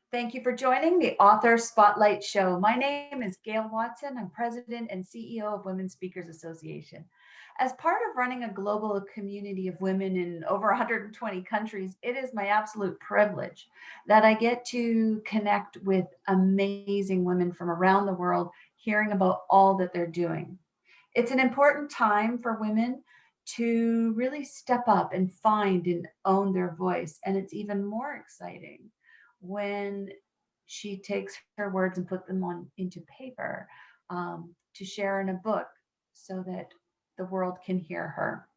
Thank you for joining the Author Spotlight Show. My name is Gail Watson. I'm President and CEO of Women Speakers Association. As part of running a global community of women in over 120 countries, it is my absolute privilege that I get to connect with amazing women from around the world, hearing about all that they're doing. It's an important time for women to really step up and find and own their voice. And it's even more exciting when she takes her words and put them on into paper to share in a book so that the world can hear her.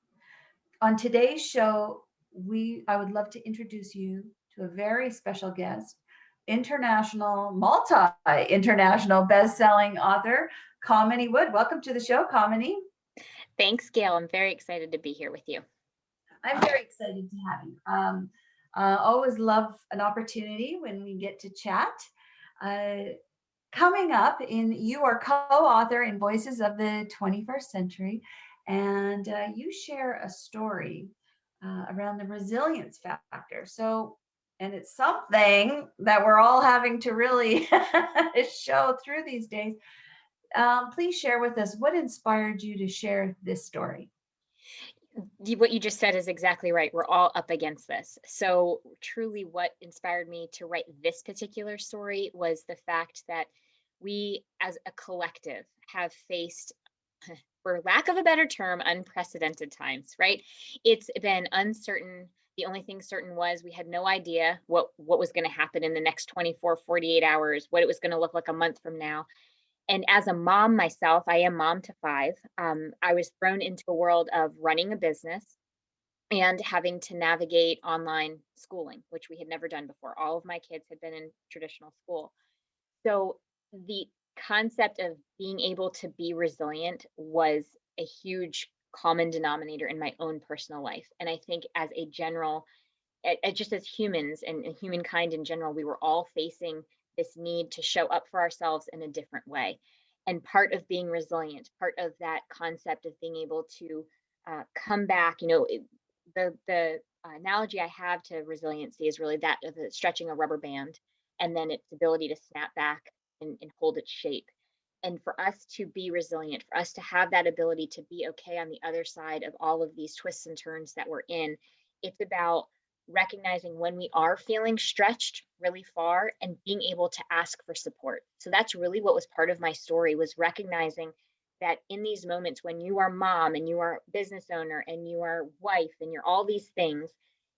On today's show, I would love to introduce you to a very special guest, international, multi-international best-selling author, Kamini Wood. Welcome to the show, Kamini. Thanks, Gail. I'm very excited to be here with you. I'm very excited to have you. Always love an opportunity when we get to chat. Uh, Coming up, you are co-author in Voices of the 21st Century, and you share a story around the resilience factor. So, and it's something that we're all having to really show through these days. Please share with us what inspired you to share this story. What you just said is exactly right. We're all up against this. So truly what inspired me to write this particular story was the fact that we as a collective have faced, for lack of a better term, unprecedented times, right? It's been uncertain. The only thing certain was we had no idea what was going to happen in the next 24, 48 hours, what it was going to look like a month from now. And as a mom myself, I am mom to five. I was thrown into a world of running a business and having to navigate online schooling, which we had never done before. All of my kids had been in traditional school. So the concept of being able to be resilient was a huge common denominator in my own personal life. And I think as a general, just as humans and humankind in general, we were all facing this need to show up for ourselves in a different way. And part of being resilient, part of that concept of being able to come back, the analogy I have to resiliency is really that of stretching a rubber band and then its ability to snap back and hold its shape. And for us to be resilient, for us to have that ability to be okay on the other side of all of these twists and turns that we're in, it's about recognizing when we are feeling stretched really far and being able to ask for support. So that's really what was part of my story, was recognizing that in these moments when you are mom and you are business owner and you are wife and you're all these things,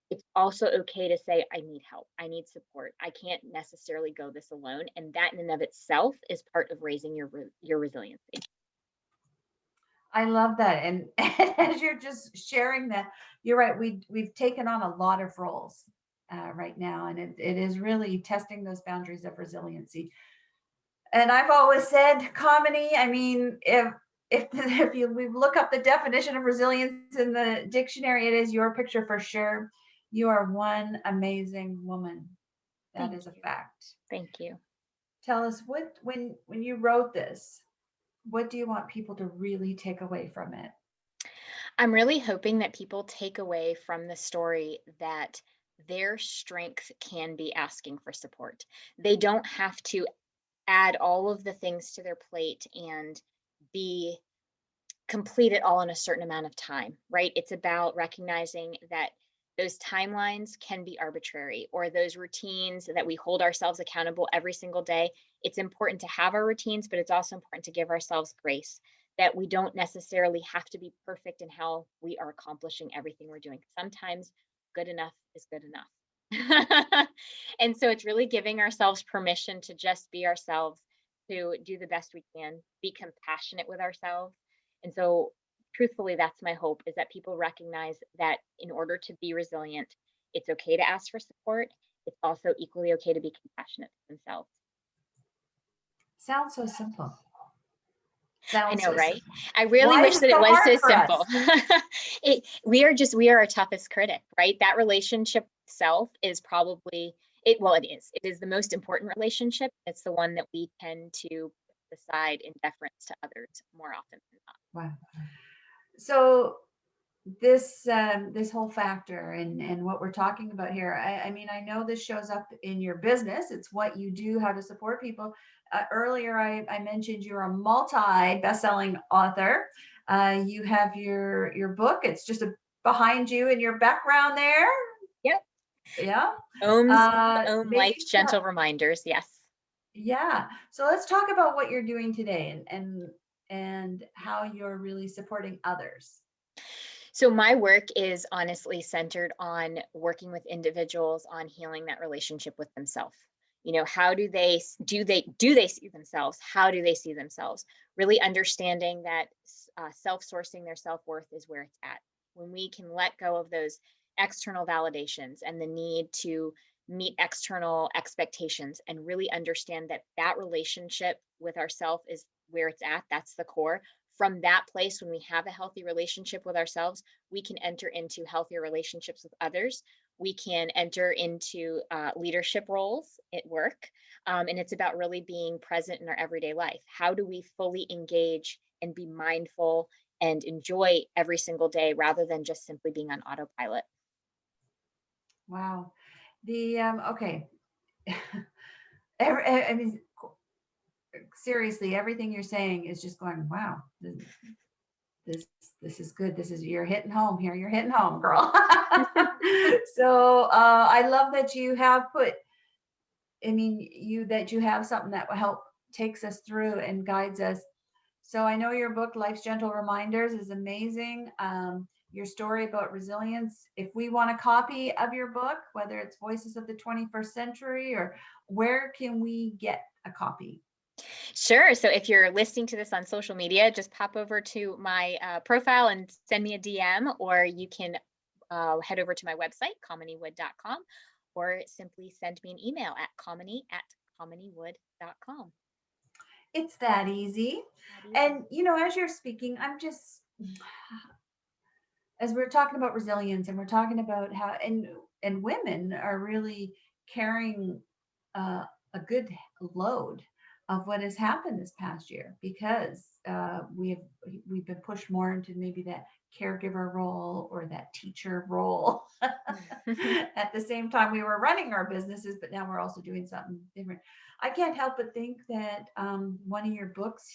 it's also okay to say, I need help. I need support. I can't necessarily go this alone. And that in and of itself is part of raising your resiliency. I love that. And, as you're just sharing that, you're right. We've taken on a lot of roles right now, and it is really testing those boundaries of resiliency. And I've always said, Kamini, I mean, if we look up the definition of resilience in the dictionary, it is your picture for sure. You are one amazing woman. That Thank is a you. fact. Thank you. Tell us when you wrote this, what do you want people to really take away from it? I'm really hoping that people take away from the story that their strength can be asking for support. They don't have to add all of the things to their plate and be complete it all in a certain amount of time, right? It's about recognizing that those timelines can be arbitrary, or those routines that we hold ourselves accountable every single day. It's important to have our routines, but it's also important to give ourselves grace, that we don't necessarily have to be perfect in how we are accomplishing everything we're doing. Sometimes good enough is good enough. And so it's really giving ourselves permission to just be ourselves, to do the best we can, be compassionate with ourselves. And so truthfully, that's my hope, is that people recognize that in order to be resilient, it's okay to ask for support. It's also equally okay to be compassionate to themselves. Sounds so simple. I Sounds know, so right? simple. I really Why is wish it that it so was hard so for us? simple. We are our toughest critic, right? That relationship itself is probably it. Well, it is. It is the most important relationship. It's the one that we tend to put aside in deference to others more often than not. Wow. So this whole factor and what we're talking about here. I mean, I know this shows up in your business. It's what you do, how to support people. Earlier, I mentioned you're a multi best-selling author. You have your book. It's just behind you in your background there. Yep. Yeah. Ohms, Ohm Maybe Life's Gentle Reminders. Yes. yeah. So let's talk about what you're doing today and how you're really supporting others. So my work is honestly centered on working with individuals on healing that relationship with themselves. How do they see themselves? How do they see themselves? Really understanding that self-sourcing their self-worth is where it's at. When we can let go of those external validations and the need to meet external expectations and really understand that that relationship with ourself is where it's at, that's the core. From that place, when we have a healthy relationship with ourselves, we can enter into healthier relationships with others. We can enter into leadership roles at work. And it's about really being present in our everyday life. How do we fully engage and be mindful and enjoy every single day rather than just simply being on autopilot? Wow. The okay. I mean, seriously, everything you're saying is just going, wow, this this is good. This is you're hitting home here. You're hitting home, girl. So I love that you have put. I mean, you have something that will help takes us through and guides us. So I know your book, Life's Gentle Reminders, is amazing. Your story about resilience. If we want a copy of your book, whether it's Voices of the 21st Century or where can we get a copy? Sure. So if you're listening to this on social media, just pop over to my profile and send me a DM, or you can head over to my website, kaminiwood.com, or simply send me an email at kamini@kaminiwood.com. It's that easy. That easy. And as you're speaking, I'm just as we're talking about resilience and we're talking about how and women are really carrying a good load of what has happened this past year because we've been pushed more into maybe that caregiver role or that teacher role. At the same time we were running our businesses, but now we're also doing something different. I can't help but think that one of your books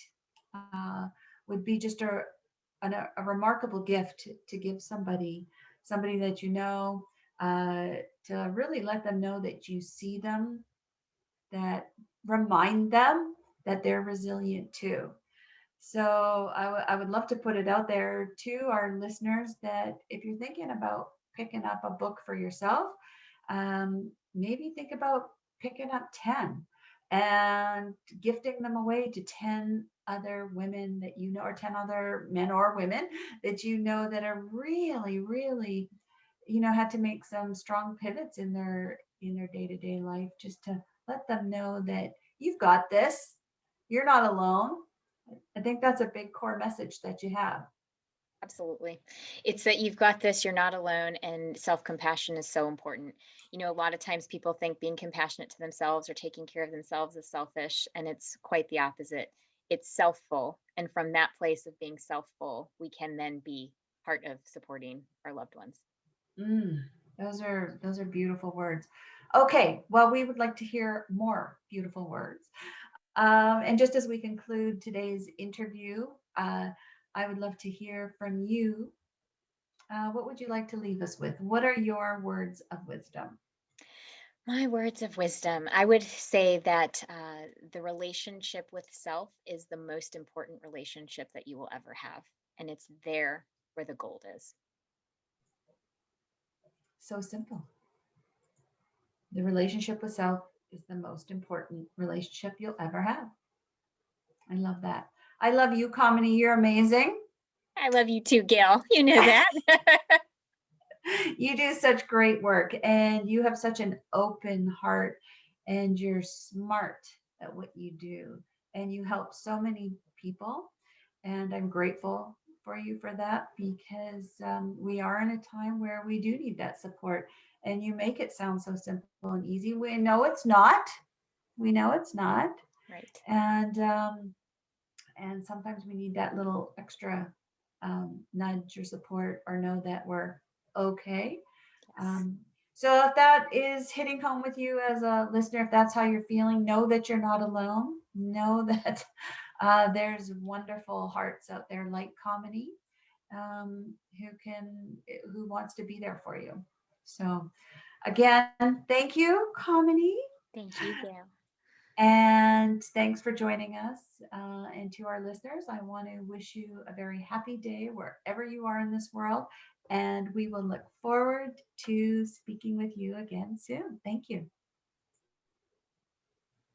uh, would be just a remarkable gift to give somebody that uh, to really let them know that you see them, that remind them that they're resilient too. So I would love to put it out there to our listeners that if you're thinking about picking up a book for yourself, maybe think about picking up 10 and gifting them away to 10 other women that you know, or 10 other men or women that you know that are really, really, had to make some strong pivots in their day-to-day life just to let them know that you've got this. You're not alone. I think that's a big core message that you have. Absolutely. It's that you've got this, you're not alone, and self compassion is so important. A lot of times people think being compassionate to themselves or taking care of themselves is selfish, and it's quite the opposite. It's selfful. And from that place of being selfful, we can then be part of supporting our loved ones. Mm, those are beautiful words. Okay, well, we would like to hear more beautiful words. And just as we conclude today's interview, I would love to hear from you. What would you like to leave us with? What are your words of wisdom? My words of wisdom, I would say that the relationship with self is the most important relationship that you will ever have. And it's there where the gold is. So simple. The relationship with self is the most important relationship you'll ever have. I love that. I love you, Kamini. You're amazing. I love you too, Gail. You know that. You do such great work and you have such an open heart and you're smart at what you do and you help so many people. And I'm grateful for you for that because we are in a time where we do need that support. And you make it sound so simple and easy. We know it's not. We know it's not. Right. And sometimes we need that little extra. nudge or support or know that we're okay. Yes. So if that is hitting home with you as a listener, if that's how you're feeling, know that you're not alone. Know that there's wonderful hearts out there like Kamini, who wants to be there for you. So again, thank you, Kamini. Thank you, Gail. And thanks for joining us. And to our listeners, I want to wish you a very happy day wherever you are in this world. And we will look forward to speaking with you again soon. Thank you.